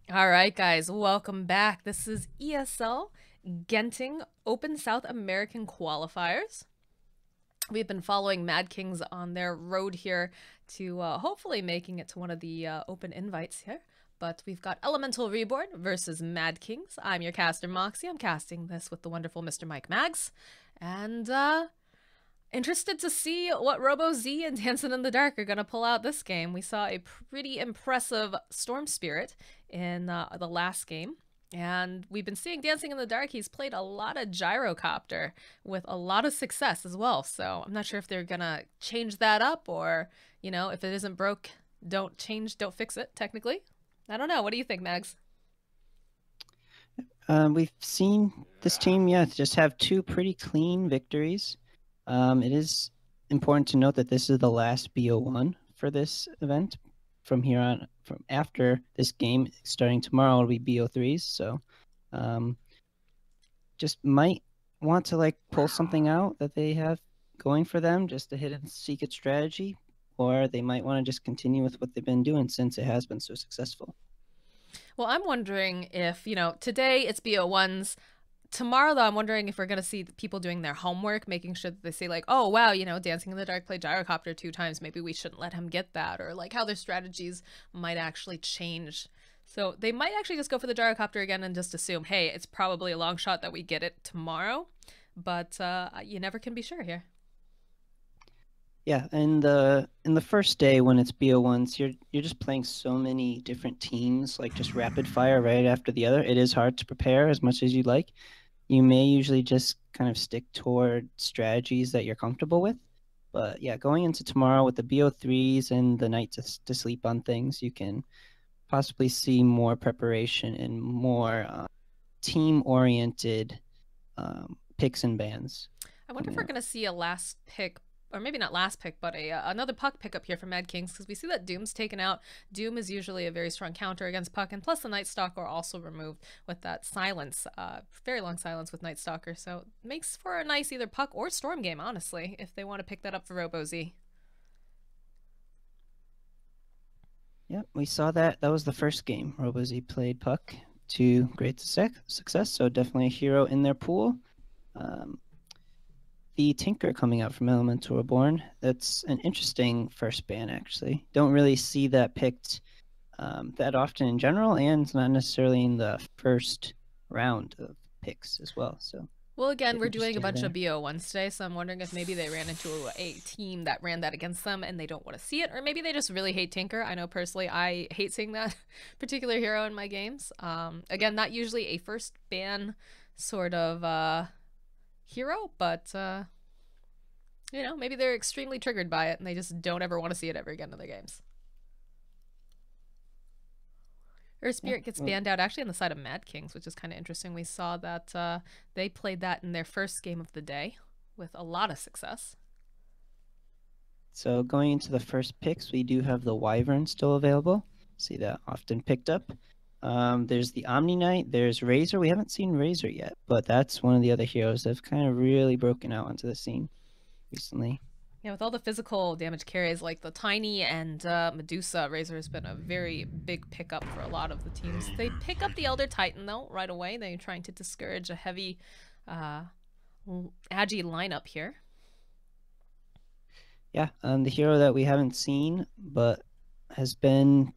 All right, guys, welcome back. This is ESL Genting Open South American Qualifiers. We've been following Mad Kings on their road here to hopefully making it to one of the open invites here. But we've got Elemental Reborn versus Mad Kings. I'm your caster, Moxie. I'm casting this with the wonderful Mr. Mike Mags. And interested to see what Robo Z and Dancing in the Dark are going to pull out this game. We saw a pretty impressive Storm Spirit in the last game. And we've been seeing Dancing in the Dark. He's played a lot of Gyrocopter with a lot of success as well. So I'm not sure if they're going to change that up or, if it isn't broke, don't fix it, technically. I don't know. What do you think, Mags? We've seen this team, just have two pretty clean victories. It is important to note that this is the last BO1 for this event. From here on, from after this game, starting tomorrow, it'll be BO3s. So, just might want to pull something out that they have going for them, just a hidden secret strategy, or they might want to just continue with what they've been doing since it has been so successful. Well, I'm wondering if, today it's BO1s. Tomorrow, though, I'm wondering if we're going to see people doing their homework, making sure that they say, like, oh, wow, Dancing in the Dark played Gyrocopter 2 times. Maybe we shouldn't let him get that. Or, like, how their strategies might actually change. So they might actually just go for the Gyrocopter again and just assume, hey, it's probably a long shot that we get it tomorrow. But you never can be sure here. Yeah, and in the first day when it's BO1s, you're just playing so many different teams, like just rapid fire right after the other. It is hard to prepare as much as you'd like. You may usually just kind of stick toward strategies that you're comfortable with. But yeah, going into tomorrow with the BO3s and the night to sleep on things, you can possibly see more preparation and more team-oriented picks and bans. I wonder if we're going to see a last pick, or maybe not last pick, but another Puck pickup here from Mad Kings, because we see that Doom's taken out. Doom is usually a very strong counter against Puck, and plus the Night Stalker also removed with that silence, very long silence with Night Stalker, so it makes for a nice either Puck or Storm game, honestly, if they want to pick that up for RoboZ. Yep, we saw that. That was the first game. RoboZ played Puck to great success, so definitely a hero in their pool. The Tinker coming out from Elemental Reborn, that's an interesting first ban, actually. Don't really see that picked that often in general, and not necessarily in the first round of picks as well. So, well, again, we're doing a interesting bunch there. of BO1s today, so I'm wondering if maybe they ran into a team that ran that against them and they don't want to see it, or maybe they just really hate Tinker. I know personally I hate seeing that particular hero in my games. Again, not usually a first ban sort of hero, but maybe they're extremely triggered by it and they just don't ever want to see it ever again in their games. Earth Spirit gets banned out actually on the side of Mad Kings, which is kind of interesting. We saw that they played that in their first game of the day with a lot of success. So going into the first picks, we do have the Wyvern still available. See that often picked up. There's the Omni Knight, there's Razor. We haven't seen Razor yet, but that's one of the other heroes that's kind of really broken out onto the scene recently. Yeah, with all the physical damage carries like the Tiny and Medusa, Razor has been a very big pickup for a lot of the teams. They pick up the Elder Titan though right away. They're trying to discourage a heavy Agi lineup here. Yeah, the hero that we haven't seen but has been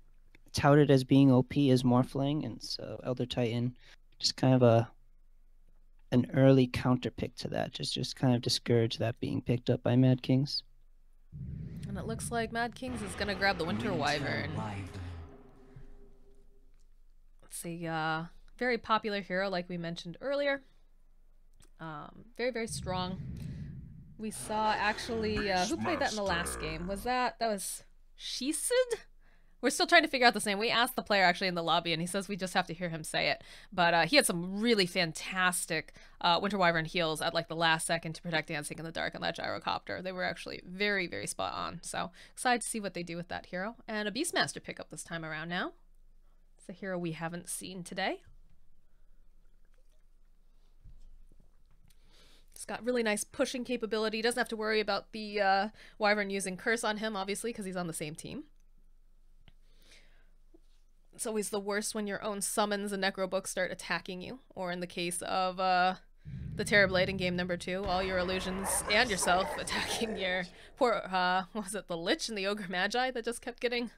touted as being OP is Morphling, and so Elder Titan just kind of an early counter pick to that. Just kind of discourage that being picked up by Mad Kings. And it looks like Mad Kings is gonna grab the Winter Wyvern. Let's see, very popular hero like we mentioned earlier. Very, very strong. We saw actually, who played that in the last game? That was Shisid? We're still trying to figure out the name. We asked the player actually in the lobby, and he says we just have to hear him say it. But he had some really fantastic Winter Wyvern heals at like the last second to protect Dancing in the Dark on that Gyrocopter. They were actually very, very spot on. So excited to see what they do with that hero. And a Beastmaster pickup this time around now. It's a hero we haven't seen today. It's got really nice pushing capability. He doesn't have to worry about the Wyvern using Curse on him, obviously, because he's on the same team. It's always the worst when your own summons and necrobooks start attacking you, or in the case of the Terrorblade in game number 2, all your illusions and yourself attacking your poor, what was it, the Lich and the Ogre Magi that just kept getting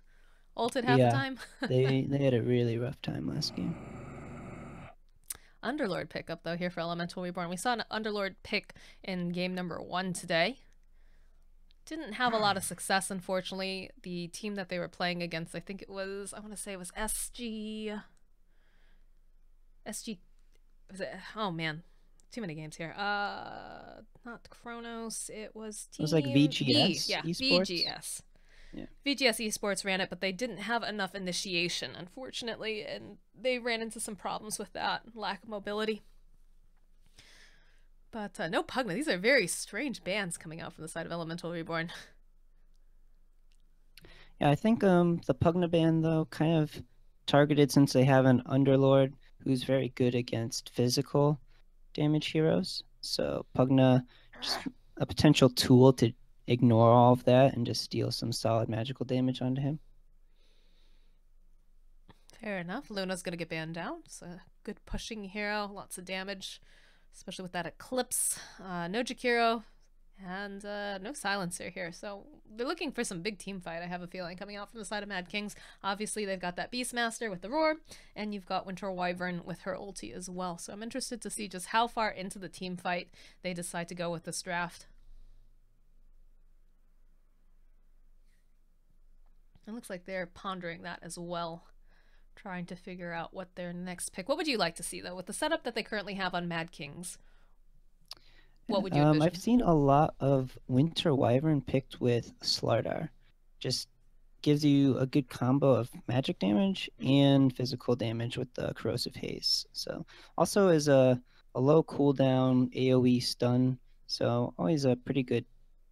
ulted half the Yeah, time? they had a really rough time last game. Underlord pickup, though, here for Elemental Reborn. We saw an Underlord pick in game number 1 today. Didn't have a lot of success, unfortunately. The team that they were playing against, I think it was, I want to say it was SG, was it, oh man, too many games here. Not Kronos, it was It was like VGS yeah, Esports. VGS. Yeah. VGS Esports ran it, but they didn't have enough initiation, unfortunately, and they ran into some problems with that, lack of mobility. But no Pugna. These are very strange bans coming out from the side of Elemental Reborn. Yeah, I think the Pugna ban though kind of targeted, since they have an Underlord who's very good against physical damage heroes. So Pugna, just a potential tool to ignore all of that and just deal some solid magical damage onto him. Fair enough. Luna's going to get banned down. It's a good pushing hero. Lots of damage, especially with that Eclipse. No Jakiro, and no Silencer here. So they're looking for some big team fight, I have a feeling, coming out from the side of Mad Kings. Obviously, they've got that Beastmaster with the Roar, and you've got Winter Wyvern with her ulti as well. So I'm interested to see just how far into the team fight they decide to go with this draft. It looks like they're pondering that as well, trying to figure out what their next pick. What would you like to see, though, with the setup that they currently have on Mad Kings? What would you envision? I've seen a lot of Winter Wyvern picked with Slardar. Just gives you a good combo of magic damage and physical damage with the Corrosive Haze. So also is a low cooldown AoE stun. So always a pretty good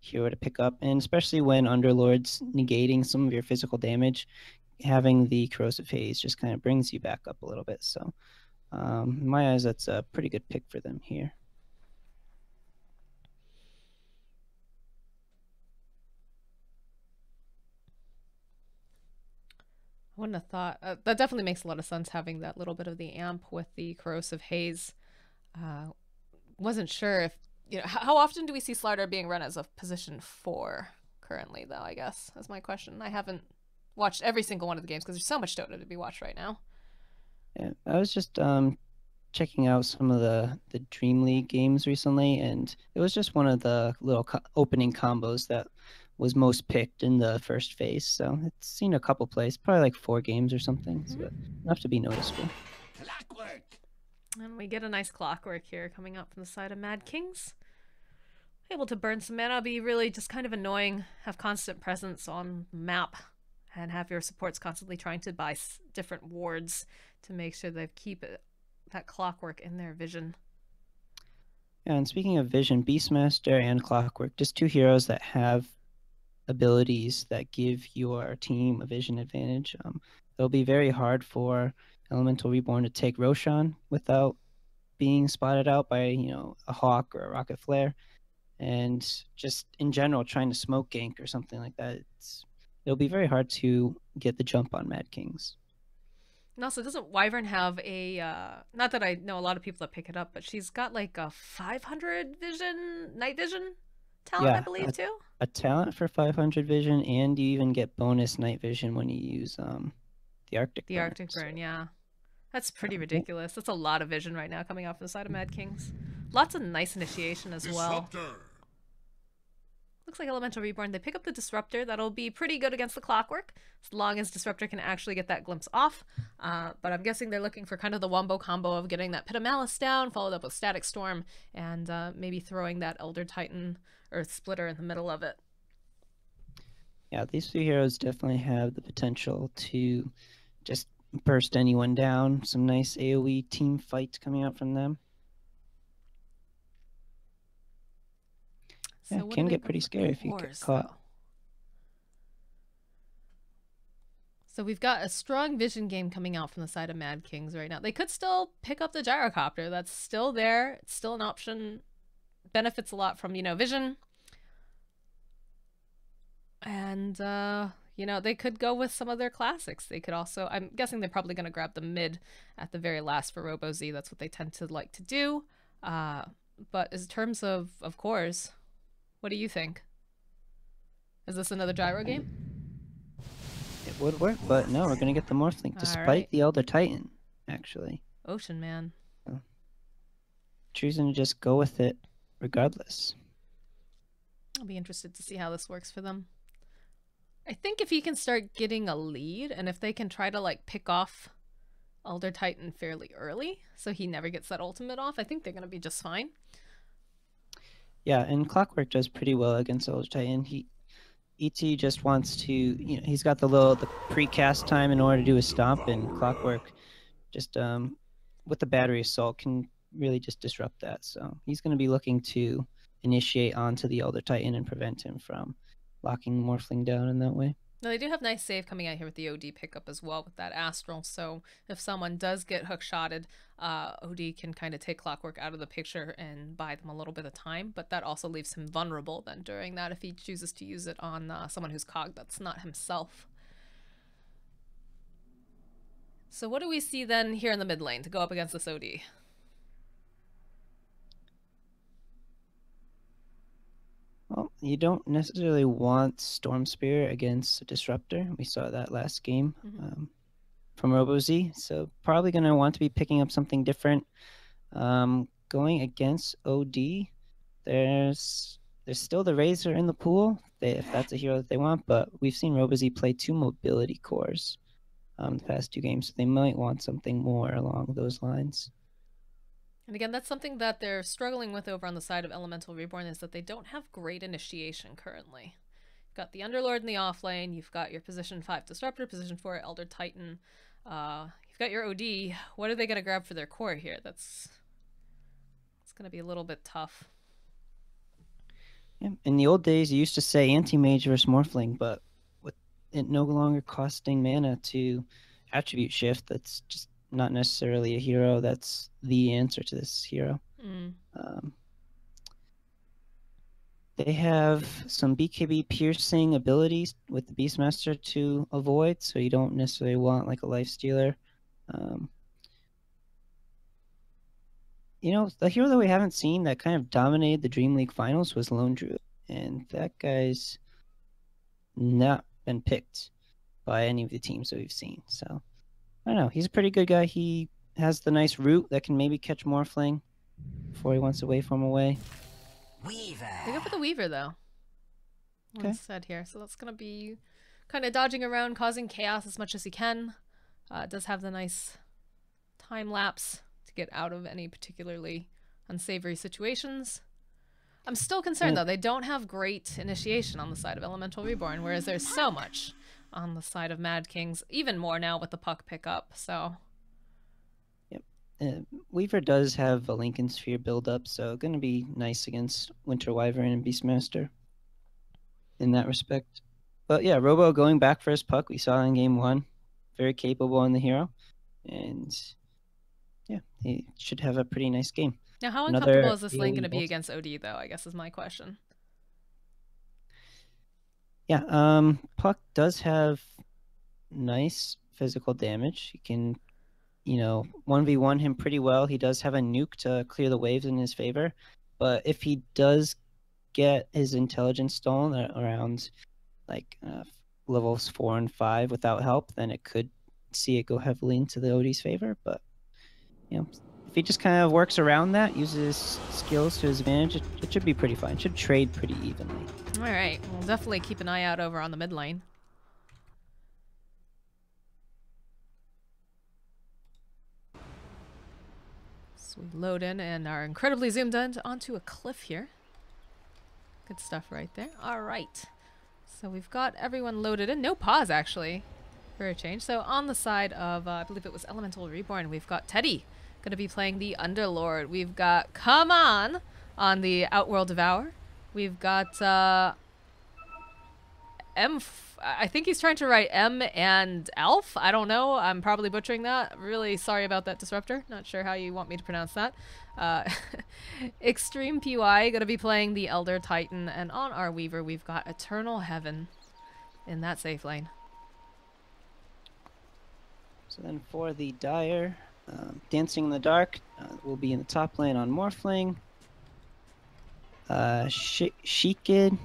hero to pick up, and especially when Underlord's negating some of your physical damage, having the Corrosive Haze just kind of brings you back up a little bit. So in my eyes, that's a pretty good pick for them here. I wouldn't have thought. That definitely makes a lot of sense, having that little bit of the amp with the Corrosive Haze. Wasn't sure if, how often do we see Slardar being run as a position 4 currently, though, I guess, is my question. I haven't watched every single one of the games because there's so much Dota to be watched right now. Yeah, I was just checking out some of the Dream League games recently, and it was just one of the little opening combos that was most picked in the first phase. So it's seen a couple plays, probably like 4 games or something, so enough to be noticeable. And we get a nice Clockwork here coming up from the side of Mad Kings. Able to burn some mana, be really just kind of annoying, have constant presence on map, and have your supports constantly trying to buy different wards to make sure they keep that Clockwork in their vision. Yeah, and speaking of vision, Beastmaster and Clockwork, just 2 heroes that have abilities that give your team a vision advantage. It'll be very hard for Elemental Reborn to take Roshan without being spotted out by, a Hawk or a Rocket Flare. And just in general, trying to smoke gank or something like that, it'll be very hard to get the jump on Mad Kings. And also, doesn't Wyvern have a, not that I know a lot of people that pick it up, but she's got like a 500 vision, night vision talent, I believe, too? A talent for 500 vision, and you even get bonus night vision when you use the Arctic Burn. The Arctic Burn, yeah. That's pretty ridiculous. That's a lot of vision right now coming off the side of Mad Kings. Lots of nice initiation as well. Looks like Elemental Reborn, they pick up the Disruptor. That'll be pretty good against the Clockwork, as long as Disruptor can actually get that glimpse off. But I'm guessing they're looking for kind of the wombo combo of getting that Pit of Malice down, followed up with Static Storm, and maybe throwing that Elder Titan Earth Splitter in the middle of it. Yeah, these 2 heroes definitely have the potential to just burst anyone down. Some nice AoE team fights coming out from them. So yeah, it can get pretty scary if you get caught. Though? So we've got a strong vision game coming out from the side of Mad Kings right now. They could still pick up the Gyrocopter. That's still there. It's still an option. Benefits a lot from, vision. And, you know, they could go with some of their classics. They could also, I'm guessing they're probably going to grab the mid at the very last for RoboZ. That's what they tend to like to do. But in terms of cores, what do you think? Is this another gyro game? It would work, but no, we're going to get the Morphling, despite the Elder Titan, actually. Ocean Man. So, choosing to just go with it regardless. I'll be interested to see how this works for them. I think if he can start getting a lead, and if they can try to like pick off Elder Titan fairly early, so he never gets that ultimate off, I think they're going to be just fine. Yeah, and Clockwork does pretty well against Elder Titan. ET just wants to, you know, he's got the precast time in order to do his stomp, and Clockwork just with the battery assault can really just disrupt that. So he's going to be looking to initiate onto the Elder Titan and prevent him from locking Morphling down in that way. Now, they do have nice save coming out here with the OD pickup as well with that Astral, so if someone does get hook-shotted, OD can kind of take Clockwork out of the picture and buy them a little bit of time, but that also leaves him vulnerable then during that if he chooses to use it on someone who's cogged that's not himself. So what do we see then here in the mid lane to go up against this OD? Well, you don't necessarily want Storm Spear against a Disruptor. We saw that last game from RoboZ. So probably going to want to be picking up something different. Going against OD, there's still the Razor in the pool, if that's a hero that they want. But we've seen RoboZ play 2 mobility cores the past 2 games. So they might want something more along those lines. And again, that's something that they're struggling with over on the side of Elemental Reborn, is that they don't have great initiation currently. You've got the Underlord in the off lane, you've got your position 5 Disruptor, position 4 Elder Titan, you've got your OD. What are they going to grab for their core here? It's going to be a little bit tough. Yeah. In the old days, you used to say anti-mage versus Morphling, but with it no longer costing mana to attribute shift, that's just not necessarily a hero that's the answer to this hero. They have some BKB piercing abilities with the Beastmaster to avoid, so you don't necessarily want like a lifestealer. You know, the hero that we haven't seen that kind of dominated the Dream League finals was Lone Druid, and that guy's not been picked by any of the teams that we've seen, so I don't know. He's a pretty good guy. He has the nice root that can maybe catch Morphling before he wants to wave from away. Weaver. They go for the Weaver, though. Okay. Instead here. So that's going to be kind of dodging around, causing chaos as much as he can. It does have the nice time lapse to get out of any particularly unsavory situations. I'm still concerned, though. They don't have great initiation on the side of Elemental Reborn, whereas there's so much on the side of Mad Kings, even more now with the puck pickup, so. Yep. Weaver does have a Lincoln Sphere build-up, so going to be nice against Winter Wyvern and Beastmaster in that respect. But yeah, Robo going back for his puck. We saw in game 1. Very capable in the hero. And yeah, he should have a pretty nice game. Now, how uncomfortable is this lane going to be against OD, though, I guess is my question. Yeah, Puck does have nice physical damage. He can, you know, 1v1 him pretty well. He does have a nuke to clear the waves in his favor. But if he does get his intelligence stolen around like levels 4 and 5 without help, then it could see it go heavily into the OD's favor. But, you know, if he just kind of works around that, uses skills to his advantage, it should be pretty fine. It should trade pretty evenly. All right, we'll definitely keep an eye out over on the mid lane. So we load in and are incredibly zoomed in onto a cliff here. Good stuff right there. All right, so we've got everyone loaded in. No pause, actually, for a change. So on the side of, I believe it was Elemental Reborn, we've got Teddy going to be playing the Underlord. We've got Come On the Outworld Devour. We've got I think he's trying to write M and Elf. I don't know. I'm probably butchering that. Really sorry about that, Disruptor. Not sure how you want me to pronounce that. Extreme PY going to be playing the Elder Titan. And on our Weaver, we've got Eternal Heaven. in that safe lane. So then for the Dire, Dancing in the Dark will be in the top lane on Morphling. Sheikid,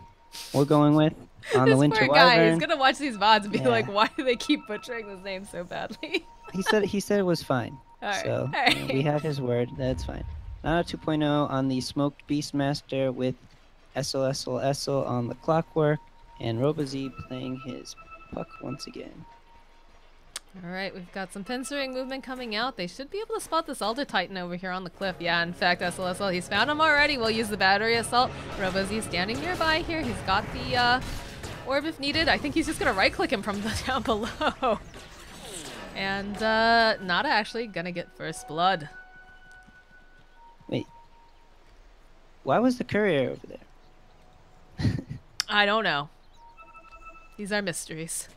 we're going with on the This Winter poor guy is Wyvern. gonna watch these VODs and be Yeah. like, why do they keep butchering this name so badly? He said it was fine. Alright, So alright. we have his word. That's fine. Nano 2.0 on the Smoked Beastmaster with SL on the Clockwork, and RoboZ playing his Puck once again. Alright, we've got some pincering movement coming out. They should be able to spot this Elder Titan over here on the cliff. Yeah, in fact, SLSL, he's found him already. We'll use the battery assault. RoboZ standing nearby here. He's got the orb if needed. I think he's just gonna right-click him from the down below. And Nada actually gonna get first blood. Wait. Why was the courier over there? I don't know. These are mysteries.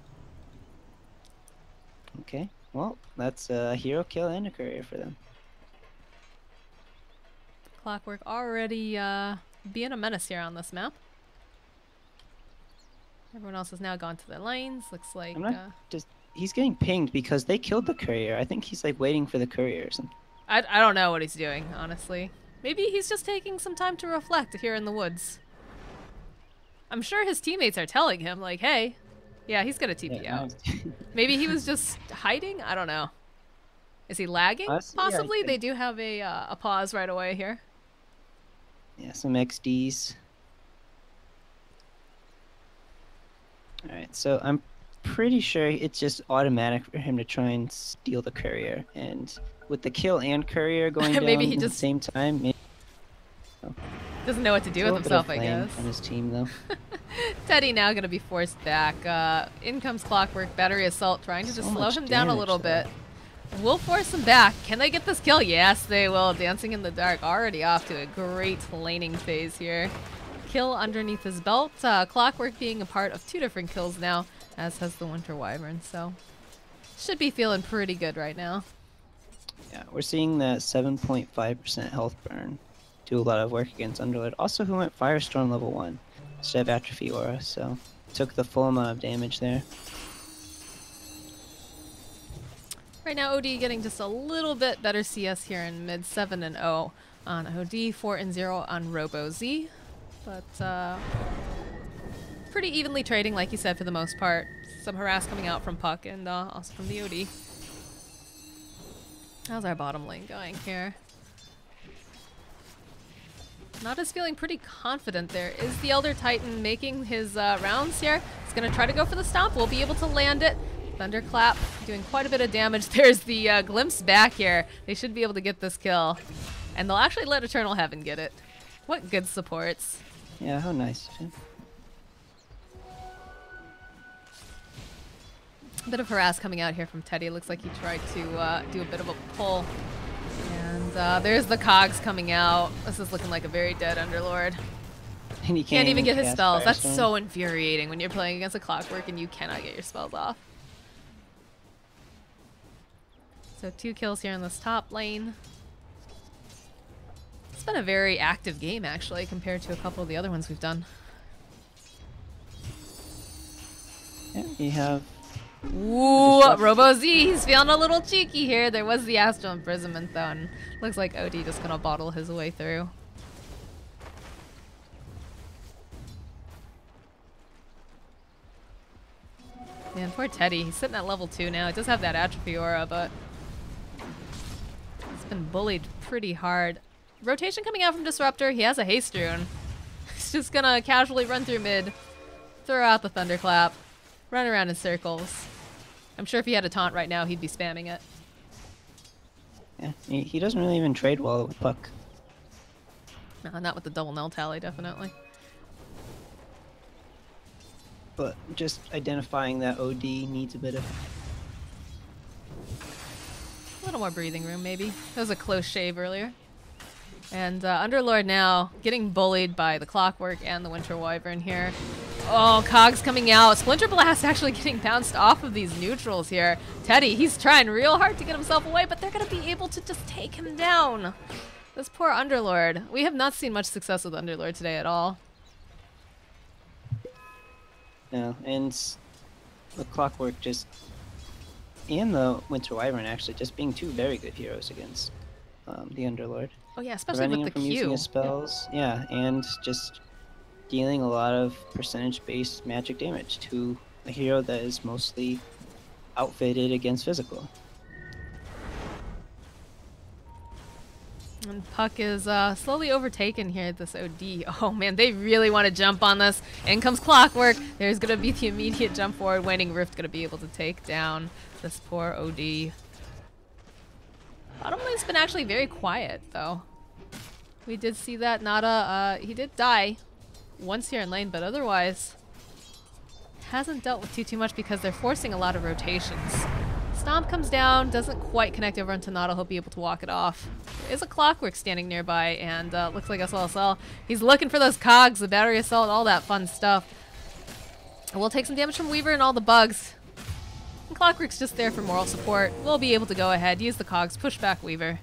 Okay. Well, that's a hero kill and a courier for them. Clockwork already being a menace here on this map. Everyone else has now gone to their lanes. Looks like I'm not he's getting pinged because they killed the courier. I think he's like waiting for the courier or something. I don't know what he's doing, honestly. Maybe he's just taking some time to reflect here in the woods. I'm sure his teammates are telling him, like, hey, yeah, he's gonna TP out. Maybe he was just hiding? I don't know. Is he lagging? Honestly, Possibly. yeah, They do have a pause right away here. Yeah, some XDs. Alright, so I'm pretty sure it's just automatic for him to try and steal the courier. And with the kill and courier going down Maybe he at just the same time, maybe doesn't know what to do with himself, I guess. On his team, though. Teddy now going to be forced back. In comes Clockwork, battery assault, trying to just So slow much him down a damage, little though. bit. We'll force him back. Can they get this kill? Yes, they will. Dancing in the Dark already off to a great laning phase here. Kill underneath his belt. Clockwork being a part of 2 different kills now, as has the Winter Wyvern. So should be feeling pretty good right now. Yeah, we're seeing that 7.5% health burn do a lot of work against Underlord. Also, who went Firestorm level 1 instead of Atrophy Aura, so took the full amount of damage there. Right now, OD getting just a little bit better CS here in mid 7-0 on OD, 4-0 on RoboZ. But pretty evenly trading, like you said, for the most part. Some harass coming out from Puck and also from the OD. How's our bottom lane going here? Nada's feeling pretty confident there. Is the Elder Titan making his rounds here? He's going to try to go for the stomp. We'll be able to land it. Thunderclap doing quite a bit of damage. There's the glimpse back here. They should be able to get this kill. And they'll actually let Eternal Heaven get it. What good supports. Yeah, how nice of him. A bit of harass coming out here from Teddy. Looks like he tried to do a bit of a pull. And there's the cogs coming out. This is looking like a very dead Underlord. And he Can't even get his cast spells. That's Firestorm. so infuriating when you're playing against a Clockwork and you cannot get your spells off. So 2 kills here in this top lane. It's been a very active game, actually, compared to a couple of the other ones we've done. Yeah, we have Ooh, RoboZ, he's feeling a little cheeky here. There was the Astral Imprisonment, though, and looks like OD just gonna bottle his way through. Man, poor Teddy. He's sitting at level 2 now. It does have that Atrophy Aura, but he's been bullied pretty hard. Rotation coming out from Disruptor. He has a Haste Rune. He's just gonna casually run through mid, throw out the Thunderclap, run around in circles. I'm sure if he had a taunt right now, he'd be spamming it. Yeah, he doesn't really even trade well with Puck. No, not with the double null tally, definitely. But just identifying that OD needs a bit of... A little more breathing room, maybe. That was a close shave earlier. And Underlord now getting bullied by the Clockwork and the Winter Wyvern here. Oh, Cogs coming out. Splinter Blast actually getting bounced off of these neutrals here. Teddy, he's trying real hard to get himself away, but they're going to be able to just take him down. This poor Underlord. We have not seen much success with Underlord today at all. No, and the Clockwork just, and the Winter Wyvern actually, just being two very good heroes against the Underlord. Oh yeah, especially Preventing with him the from using Q. his spells, yeah, and just dealing a lot of percentage-based magic damage to a hero that is mostly outfitted against physical. And Puck is slowly overtaken here at this OD. Oh man, they really want to jump on this. In comes Clockwork. There's going to be the immediate jump forward. Waning Rift going to be able to take down this poor OD. Bottom lane's been actually very quiet though. We did see that Nada, he did die once here in lane, but otherwise hasn't dealt with too much because they're forcing a lot of rotations. Stomp comes down, doesn't quite connect over onto Nada. He'll be able to walk it off. There is a Clockwork standing nearby, and looks like SLSL. He's looking for those cogs, the battery assault, all that fun stuff. And we'll take some damage from Weaver and all the bugs. And Clockwork's just there for moral support. We'll be able to go ahead, use the cogs, push back Weaver,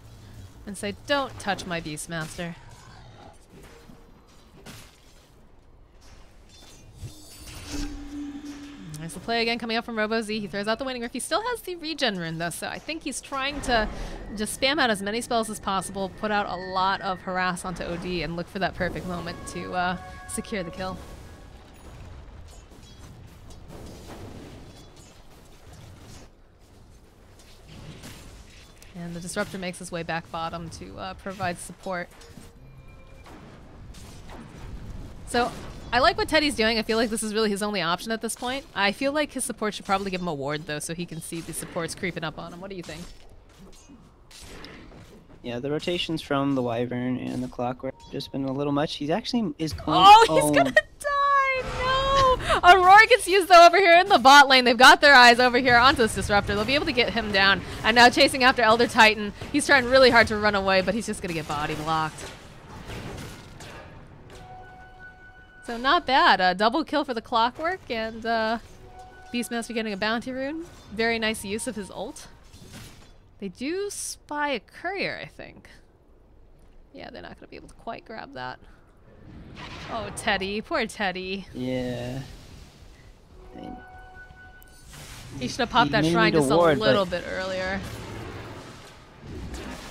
and say, don't touch my Beastmaster. There's the play again coming up from RoboZ. He throws out the Waning Rift. He still has the regen rune though, so I think he's trying to just spam out as many spells as possible, put out a lot of harass onto OD, and look for that perfect moment to secure the kill. And the Disruptor makes his way back bottom to provide support. So I like what Teddy's doing. I feel like this is really his only option at this point. I feel like his support should probably give him a ward though, so he can see the supports creeping up on him. What do you think? Yeah, the rotations from the Wyvern and the Clockwork have just been a little much. He's actually is going. Oh, he's gonna die! No! Aurora gets used though over here in the bot lane. They've got their eyes over here onto this Disruptor. They'll be able to get him down. And now chasing after Elder Titan. He's trying really hard to run away, but he's just gonna get body blocked. So not bad. Double kill for the Clockwork, and Beastmaster getting a bounty rune. Very nice use of his ult. They do spy a courier, I think. Yeah, they're not going to be able to quite grab that. Oh, Teddy. Poor Teddy. Yeah. He should have popped that shrine just a little bit earlier.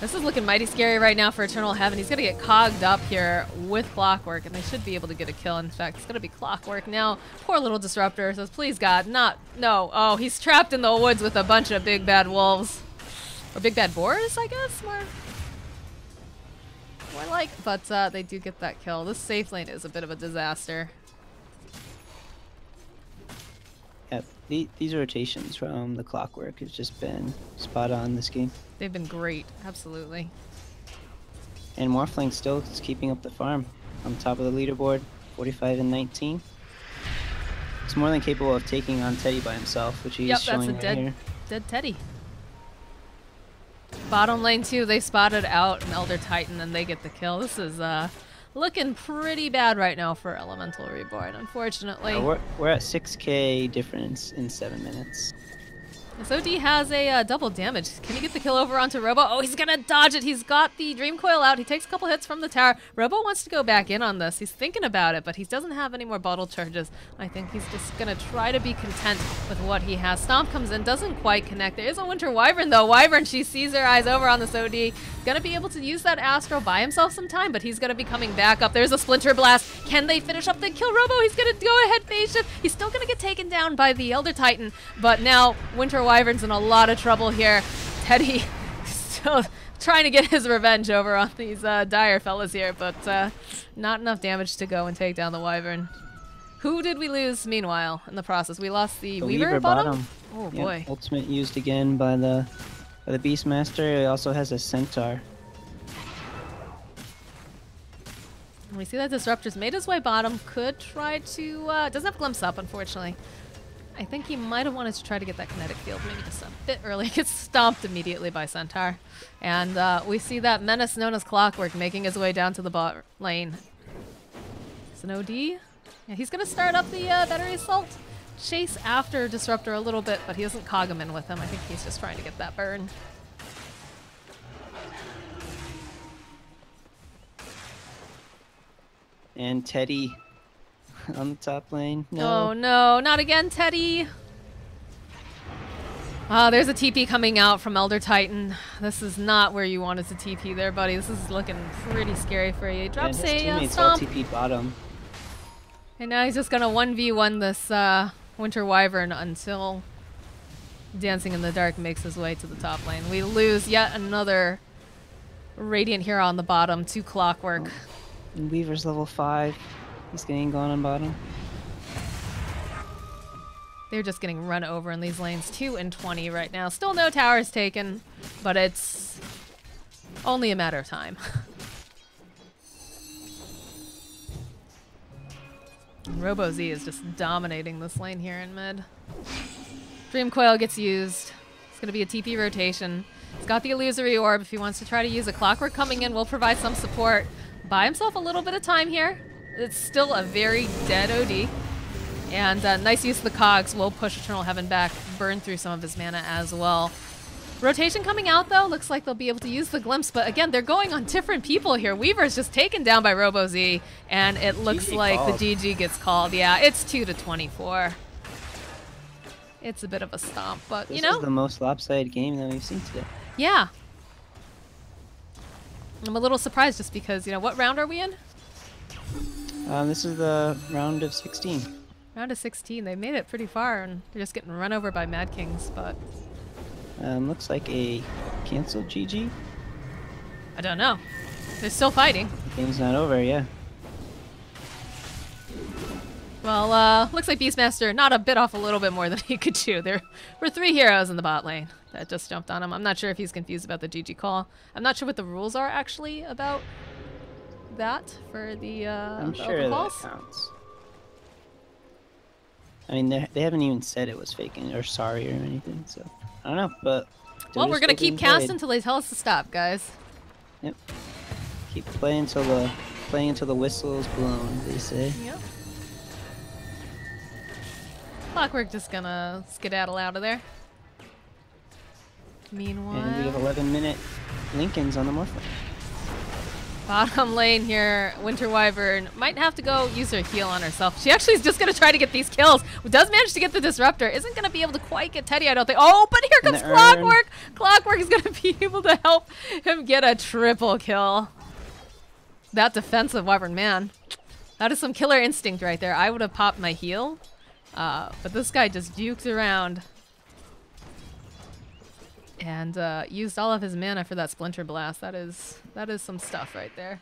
This is looking mighty scary right now for Eternal Heaven. He's going to get cogged up here with Clockwork, and they should be able to get a kill. In fact, it's going to be Clockwork now. Poor little Disruptor says, please God, not, no. Oh, he's trapped in the woods with a bunch of big bad wolves. Or big bad boars, I guess, more like. But they do get that kill. This safe lane is a bit of a disaster. Yeah, these rotations from the Clockwork has just been spot on this game. They've been great, absolutely. And Morphling still is keeping up the farm on top of the leaderboard, 45 and 19. He's more than capable of taking on Teddy by himself, which he's showing right here. Dead Teddy. Bottom lane too, they spotted out an Elder Titan and they get the kill. This is looking pretty bad right now for Elemental Reborn, unfortunately. We're at 6k difference in 7 minutes. This OD has a double damage. Can he get the kill over onto Robo? Oh, he's gonna dodge it. He's got the Dream Coil out. He takes a couple hits from the tower. Robo wants to go back in on this. He's thinking about it, but he doesn't have any more bottle charges. I think he's just gonna try to be content with what he has. Stomp comes in, doesn't quite connect. There is a Winter Wyvern though. Wyvern, she sees her eyes over on this OD. Gonna be able to use that Astro, buy himself some time, but he's gonna be coming back up. There's a Splinter Blast. Can they finish up the kill? Robo, he's gonna go ahead, phase shift. He's still gonna get taken down by the Elder Titan, but now Winter Wyvern's in a lot of trouble here. Teddy still trying to get his revenge over on these dire fellas here, but not enough damage to go and take down the Wyvern. Who did we lose meanwhile in the process? We lost the Weaver bottom? Oh boy. Yep, ultimate used again by the Beastmaster. He also has a Centaur. And we see that Disruptor's made his way bottom. Could try to... doesn't have Glimpse up, unfortunately. I think he might have wanted to try to get that kinetic field maybe just a bit early. Gets stomped immediately by Centaur. And we see that menace known as Clockwork making his way down to the bot lane. It's an OD. Yeah, he's going to start up the battery assault. Chase after Disruptor a little bit, but he doesn't cog him in with him. I think he's just trying to get that burn. And Teddy on the top lane. No. Oh no, not again, Teddy. There's a TP coming out from Elder Titan. This is not where you wanted to TP there, buddy. This is looking pretty scary for you. Drops his a teammates all stomp. TP bottom. And now he's just gonna 1v1 this Winter Wyvern until Dancing in the Dark makes his way to the top lane. We lose yet another Radiant hero on the bottom to Clockwork. And Weaver's level 5. He's getting gone on bottom. They're just getting run over in these lanes. 2 and 20 right now. Still no towers taken, but it's only a matter of time. RoboZ is just dominating this lane here in mid. Dream Coil gets used. It's going to be a TP rotation. He's got the Illusory Orb if he wants to try to use a Clockwork coming in. Will provide some support. Buy himself a little bit of time here. It's still a very dead OD. And nice use of the cogs will push Eternal Heaven back, burn through some of his mana as well. Rotation coming out though, looks like they'll be able to use the glimpse, but again, they're going on different people here. Weaver's just taken down by RoboZ, and it looks like the GG gets called. Yeah, it's 2-24. It's a bit of a stomp, but you know. This is the most lopsided game that we've seen today. Yeah. I'm a little surprised just because, you know, what round are we in? This is the round of 16. Round of 16. They made it pretty far, and they're just getting run over by Mad Kings, but... Looks like a canceled GG. I don't know. They're still fighting. The game's not over, yeah. Well, looks like Beastmaster not a bit off a little bit more than he could chew. There were 3 heroes in the bot lane that just jumped on him. I'm not sure if he's confused about the GG call. I'm not sure what the rules are actually about that for the I'm the sure open that calls. counts. I mean, they haven't even said it was faking or sorry or anything, so I don't know, but... Well, we're gonna keep casting until they tell us to stop, guys. Yep. Keep playing until the whistle is blown, they say. Yep. Clockwork just gonna skedaddle out of there. Meanwhile... And we have 11-minute Lincolns on the Morphin. Bottom lane here, Winter Wyvern might have to go use her heal on herself. She actually is just going to try to get these kills. Does manage to get the Disruptor. Isn't going to be able to quite get Teddy, I don't think. Oh, but here comes Clockwork. Clockwork is going to be able to help him get a triple kill. That defensive Wyvern, man. That is some killer instinct right there. I would have popped my heal, but this guy just duked around. And used all of his mana for that Splinter Blast. That is some stuff right there.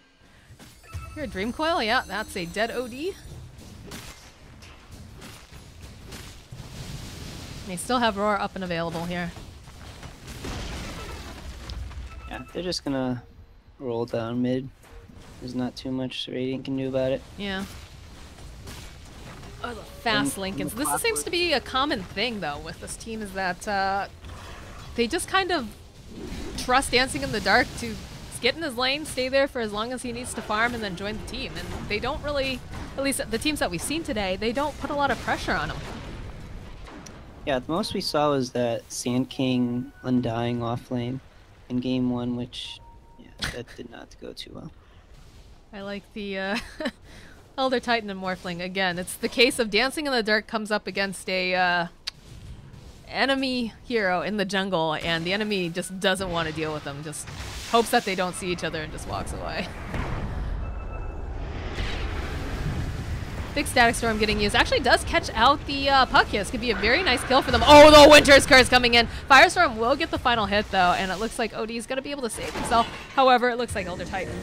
Here, Dream Coil, yeah, that's a dead OD. And they still have Roar up and available here. Yeah, they're just gonna roll down mid. There's not too much Radiant can do about it. Yeah. Oh, the fast Lincolns. This seems to be a common thing, though, with this team, is that they just kind of trust Dancing in the Dark to get in his lane, stay there for as long as he needs to farm, and then join the team. And they don't really, at least the teams that we've seen today, they don't put a lot of pressure on him. Yeah, the most we saw was that Sand King Undying off lane in game 1, which, yeah, that did not go too well. I like the Elder Titan and Morphling. Again, it's the case of Dancing in the Dark comes up against a enemy hero in the jungle, and the enemy just doesn't want to deal with them, just hopes that they don't see each other and just walks away. Big Static Storm getting used. Actually does catch out the puck here. This could be a very nice kill for them. Oh, the Winter's Curse coming in. Firestorm will get the final hit though, and it looks like OD is going to be able to save himself. However, it looks like Elder Titan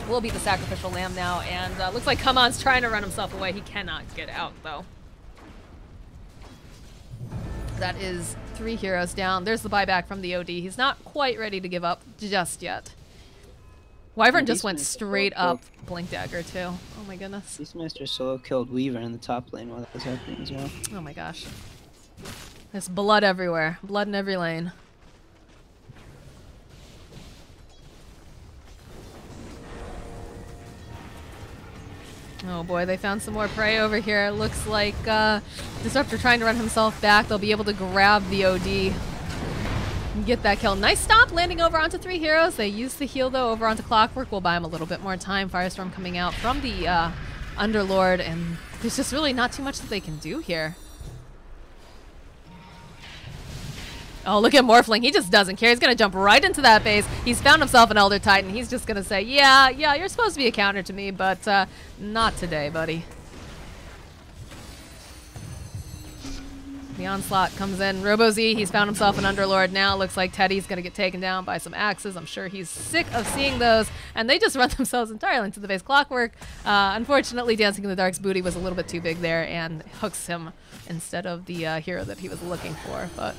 will be the sacrificial lamb now, and looks like Come On's trying to run himself away. He cannot get out though. That is 3 heroes down. There's the buyback from the OD. He's not quite ready to give up just yet. Wyvern just went straight up Blink Dagger too. Oh my goodness. Beastmaster solo killed Weaver in the top lane while that was happening as well. Oh my gosh. There's blood everywhere. Blood in every lane. Oh boy, they found some more prey over here. Looks like Disruptor trying to run himself back. They'll be able to grab the OD and get that kill. Nice stop, landing over onto 3 heroes. They used the heal though over onto Clockwork. We'll buy him a little bit more time. Firestorm coming out from the Underlord, and there's just really not too much that they can do here. Oh, look at Morphling. He just doesn't care. He's going to jump right into that base. He's found himself an Elder Titan. He's just going to say, yeah, you're supposed to be a counter to me, but not today, buddy. The onslaught comes in. RoboZ, he's found himself an Underlord now. Looks like Teddy's going to get taken down by some axes. I'm sure he's sick of seeing those. And they just run themselves entirely into the base Clockwork. Unfortunately, Dancing in the Dark's booty was a little bit too big there and hooks him instead of the hero that he was looking for. But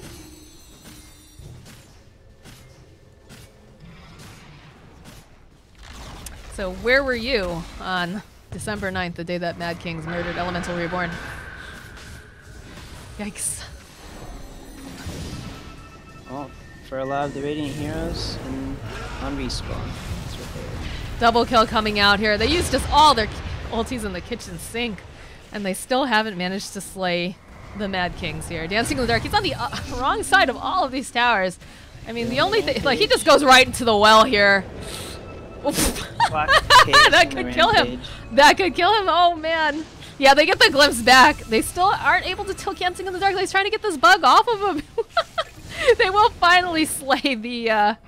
so where were you on December 9th, the day that Mad Kings murdered Elemental Reborn? Yikes. Well, for a lot of the Radiant heroes and on respawn. That's what they Double kill coming out here. They used just all their ultis in the kitchen sink, and they still haven't managed to slay the Mad Kings here. Dancing in the Dark, he's on the wrong side of all of these towers. I mean, the only thing, like, he just goes right into the well here. That could kill him. That could kill him. Oh, man. Yeah, they get the glimpse back. They still aren't able to kill Dancing in the Dark. He's trying to get this bug off of him. They will finally slay the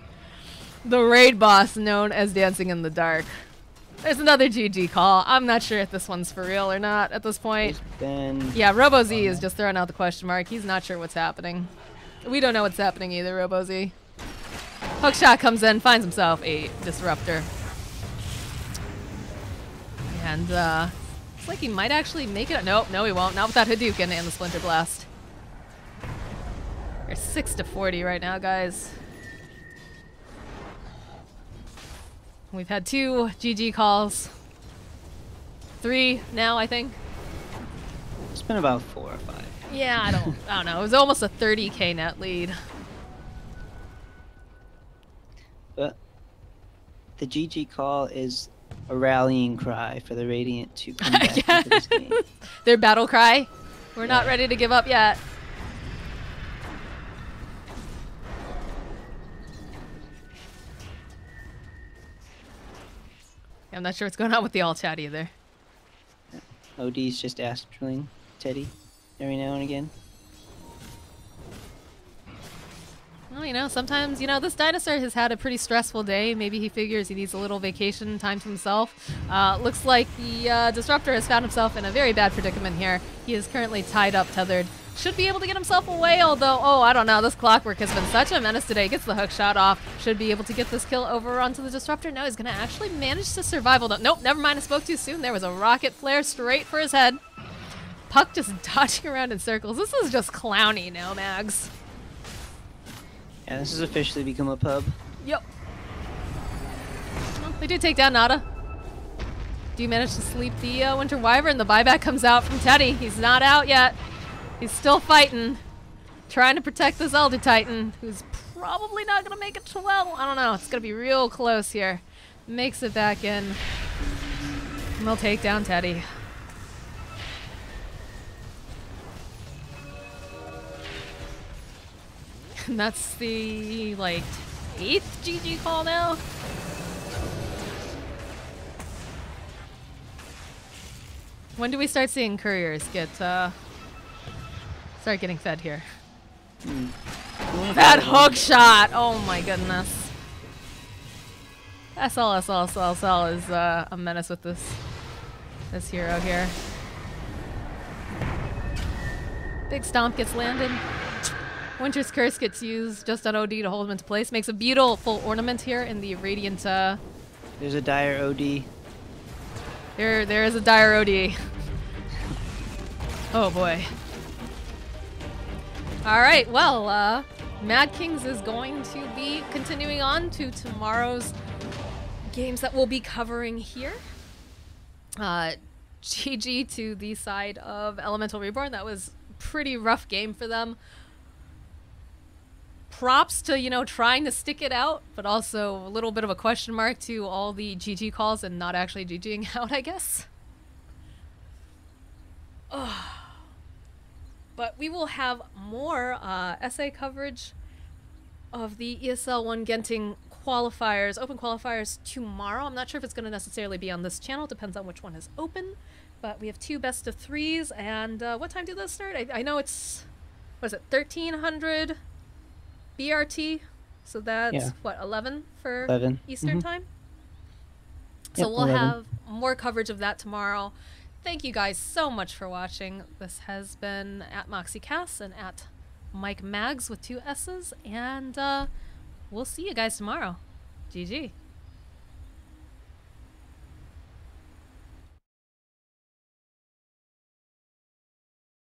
raid boss known as Dancing in the Dark. There's another GG call. I'm not sure if this one's for real or not at this point. Yeah, RoboZ is just throwing out the question mark. He's not sure what's happening. We don't know what's happening either, RoboZ. Hookshot comes in, finds himself a disruptor. And looks like he might actually make it. Nope, no he won't. Not with that Hadouken and the Splinter Blast. We're 6-40 right now, guys. We've had 2 GG calls. 3 now, I think. It's been about 4 or 5. Yeah, I don't know. It was almost a 30k net lead. But the GG call is a rallying cry for the Radiant to come back into this game. Their battle cry. We're not ready to give up yet. I'm not sure what's going on with the all chat either. OD's just astraling Teddy every now and again. Well, you know, sometimes, you know, this dinosaur has had a pretty stressful day. Maybe he figures he needs a little vacation time to himself. Looks like the Disruptor has found himself in a very bad predicament here. He is currently tied up, tethered. Should be able to get himself away, although, oh, I don't know. This Clockwork has been such a menace today. Gets the hook shot off. Should be able to get this kill over onto the Disruptor. No, he's going to actually manage to survive. Although, nope, never mind. I spoke too soon. There was a rocket flare straight for his head. Puck just dodging around in circles. This is just clowny now, Mags. Yeah, this has officially become a pub. Yep. Well, they did take down Nada. Do you manage to sleep the Winter Wyvern? The buyback comes out from Teddy. He's not out yet. He's still fighting. Trying to protect this Elder Titan, who's probably not going to make it to well. I don't know. It's going to be real close here. Makes it back in. And they'll take down Teddy. And that's the, like, 8th GG call now. When do we start seeing couriers get, start getting fed here? That hook shot! Oh my goodness. SL is a menace with this hero here. Big stomp gets landed. Winter's Curse gets used just on OD to hold him into place. Makes a beautiful ornament here in the Radiant. There's a dire OD. There is a dire OD. Oh boy. Alright, well, Mad Kings is going to be continuing on to tomorrow's games that we'll be covering here. GG to the side of Elemental Reborn. That was a pretty rough game for them. Props to, you know, trying to stick it out, but also a little bit of a question mark to all the GG calls and not actually GGing out, I guess. But we will have more essay coverage of the ESL One Genting qualifiers, Open Qualifiers tomorrow. I'm not sure if it's going to necessarily be on this channel. Depends on which one is open. But we have 2 best of 3s. And what time do those start? I know it's, what is it, 1300 BRT. So that's Yeah. what, 11 for 11. Eastern time? So Yep, we'll 11. have more coverage of that tomorrow. Thank you guys so much for watching. This has been at MoxieCast and at Mike Mags with 2 S's. And we'll see you guys tomorrow. GG.